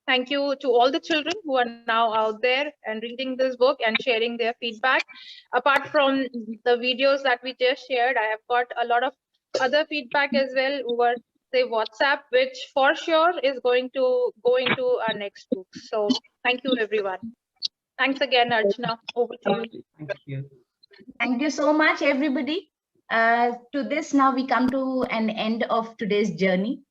[SPEAKER 3] Thank you to all the children who are now out there and reading this book and sharing their feedback. Apart from the videos that we just shared, I have got a lot of other feedback as well over, say, WhatsApp, which for sure is going to go into our next book. So thank you, everyone. Thanks again, Archana. Over to you.
[SPEAKER 4] Thank you.
[SPEAKER 1] Thank you so much, everybody. To this, now we come to an end of today's journey.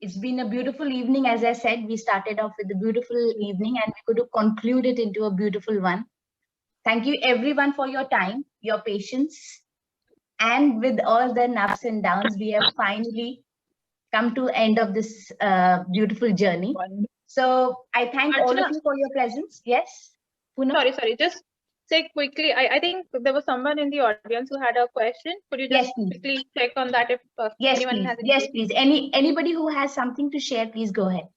[SPEAKER 1] It's been a beautiful evening. As I said, we started off with a beautiful evening and we could conclude it into a beautiful one. Thank you everyone for your time, your patience. And with all the ups and downs, we have finally come to end of this beautiful journey. So I thank all of you for your presence. Yes? Punam?
[SPEAKER 3] Sorry. Just say quickly, I think there was someone in the audience who had a question. Could you just quickly check on that if anyone has any?
[SPEAKER 1] Yes, please. Anybody who has something to share, please go ahead.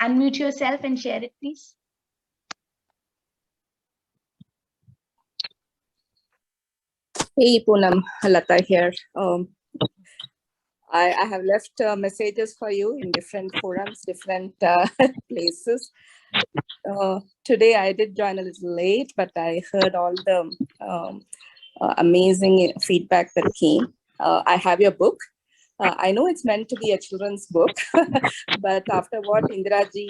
[SPEAKER 1] Unmute yourself and share it, please.
[SPEAKER 14] Hey Punam, Lata here. I have left messages for you in different forums, different places. Today I did join a little late, but I heard all the amazing feedback that came. I have your book. I know it's meant to be a children's book, but after what Indiraji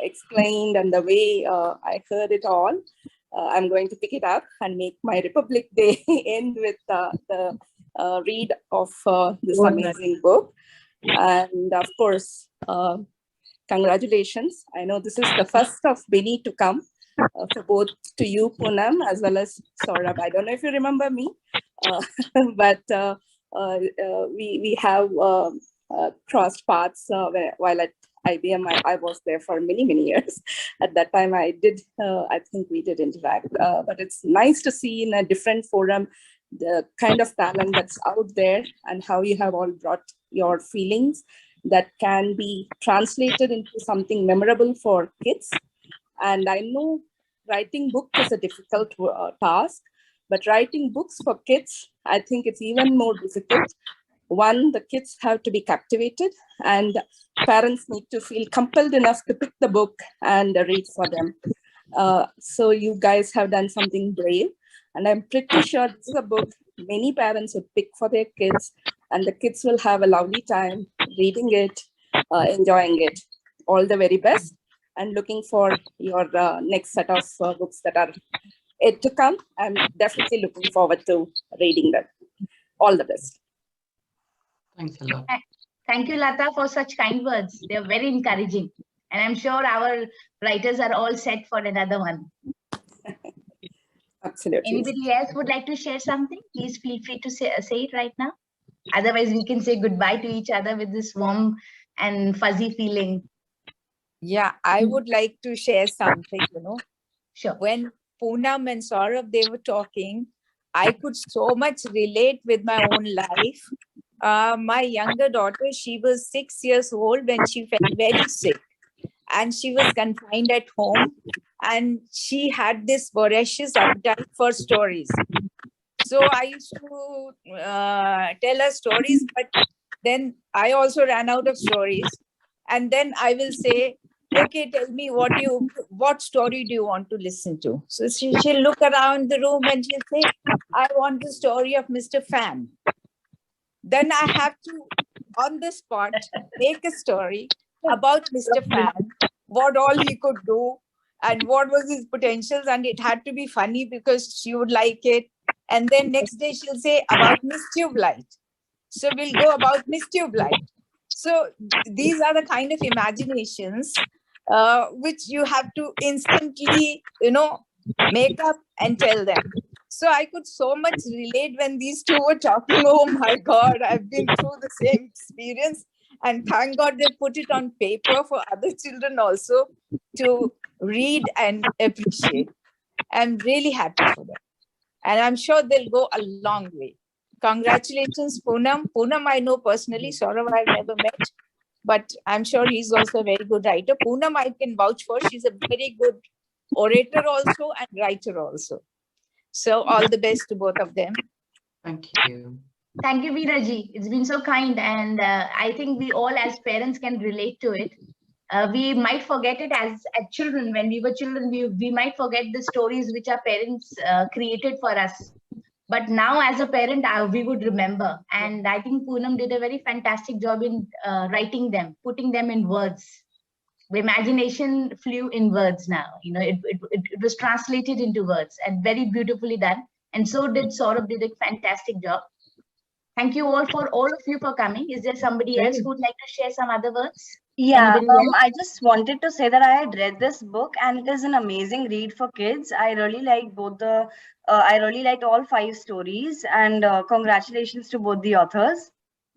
[SPEAKER 14] explained and the way I heard it all, I'm going to pick it up and make my Republic Day end with the read of this amazing book. And of course, congratulations. I know this is the first of many to come for both to you, Punam, as well as Saurabh. I don't know if you remember me, but we have crossed paths while at IBM. I was there for many years. At that time, I think we did interact. But it's nice to see in a different forum the kind of talent that's out there and how you have all brought your feelings that can be translated into something memorable for kids. And I know writing books is a difficult task, but writing books for kids, I think it's even more difficult. One, the kids have to be captivated and parents need to feel compelled enough to pick the book and read for them. So you guys have done something brave. And I'm pretty sure this is a book many parents would pick for their kids, and the kids will have a lovely time reading it, enjoying it. All the very best, and looking for your next set of books that are yet to come. I'm definitely looking forward to reading them. All the best.
[SPEAKER 4] Thanks a lot.
[SPEAKER 1] Thank you, Lata, for such kind words. They're very encouraging. And I'm sure our writers are all set for another one.
[SPEAKER 14] Absolutely.
[SPEAKER 1] Anybody else would like to share something? Please feel free to say it right now. Otherwise, we can say goodbye to each other with this warm and fuzzy feeling.
[SPEAKER 15] Yeah, I would like to share something,
[SPEAKER 1] Sure.
[SPEAKER 15] When Punam and Saurabh, they were talking, I could so much relate with my own life. My younger daughter, she was 6 years old when she felt very sick. And she was confined at home. And she had this voracious appetite for stories. So I used to tell her stories, but then I also ran out of stories. And then I will say, okay, tell me what story do you want to listen to? So she'll look around the room and she'll say, I want the story of Mr. Fan. Then I have to, on the spot, make a story about Mr. Fan, what all he could do, and what was his potentials, and it had to be funny because she would like it. And then next day she'll say about Miss Tubelight. So we'll go about Miss Tubelight. So these are the kind of imaginations which you have to instantly, make up and tell them. So I could so much relate when these two were talking. Oh my God, I've been through the same experience. And thank God they put it on paper for other children also to read and appreciate. I'm really happy for them. And I'm sure they'll go a long way. Congratulations, Punam. Punam, I know personally. Saurabh, I've never met. But I'm sure he's also a very good writer. Punam, I can vouch for. She's a very good orator also and writer also. So all the best to both of them.
[SPEAKER 4] Thank you.
[SPEAKER 1] Thank you, Veeraji. It's been so kind. And I think we all as parents can relate to it. We might forget it as children. When we were children, we might forget the stories which our parents created for us. But now as a parent, we would remember. And I think Punam did a very fantastic job in writing them, putting them in words. The imagination flew in words now. It was translated into words and very beautifully done. And so did Saurabh, did a fantastic job. Thank you all of you for coming. Is there somebody else who would like to share some other words?
[SPEAKER 16] Yeah, I just wanted to say that I had read this book and it is an amazing read for kids. I really like I really liked all 5 stories, and congratulations to both the authors,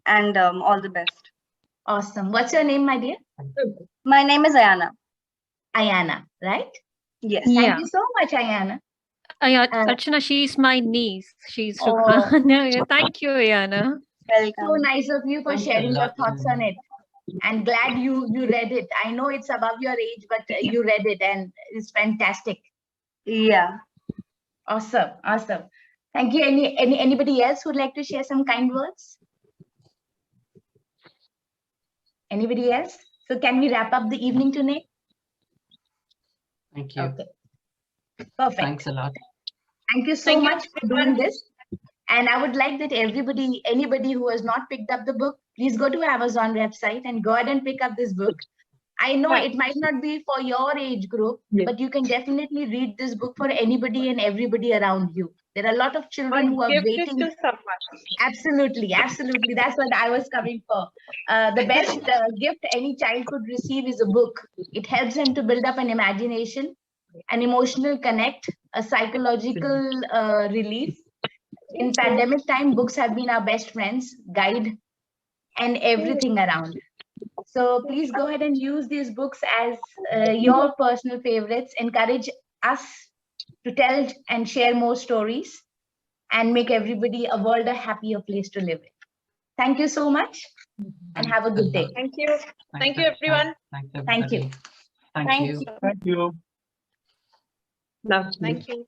[SPEAKER 16] and all the best.
[SPEAKER 1] Awesome. What's your name, my dear?
[SPEAKER 16] My name is Ayana.
[SPEAKER 1] Ayana, right?
[SPEAKER 16] Yes.
[SPEAKER 1] Thank you so much, Ayana.
[SPEAKER 17] Archana, she's my niece. She's
[SPEAKER 1] Oh.
[SPEAKER 17] Thank you, Ayana.
[SPEAKER 1] So nice of you for sharing your thoughts on it. And glad you read it. I know it's above your age, but you read it and it's fantastic.
[SPEAKER 16] Yeah.
[SPEAKER 1] Awesome. Thank you. Anybody else would like to share some kind words? Anybody else? So can we wrap up the evening tonight?
[SPEAKER 4] Thank you.
[SPEAKER 1] Okay. Perfect.
[SPEAKER 4] Thanks a lot.
[SPEAKER 1] Thank you so much for doing this. And I would like that anybody who has not picked up the book, please go to Amazon website and go ahead and pick up this book. I know it might not be for your age group, but you can definitely read this book for anybody and everybody around you. There are a lot of children who are waiting.
[SPEAKER 3] To someone.
[SPEAKER 1] Absolutely. That's what I was coming for. The best gift any child could receive is a book. It helps them to build up an imagination, an emotional connect, a psychological relief. In pandemic time, books have been our best friends, guide, and everything around. So please go ahead and use these books as your personal favorites. Encourage us to tell and share more stories and make everybody a world a happier place to live in. Thank you so much and have a good day.
[SPEAKER 3] Thank you. Thank you, everyone.
[SPEAKER 1] Thank you.
[SPEAKER 4] Thank you.
[SPEAKER 5] Thank you.
[SPEAKER 3] Thank you.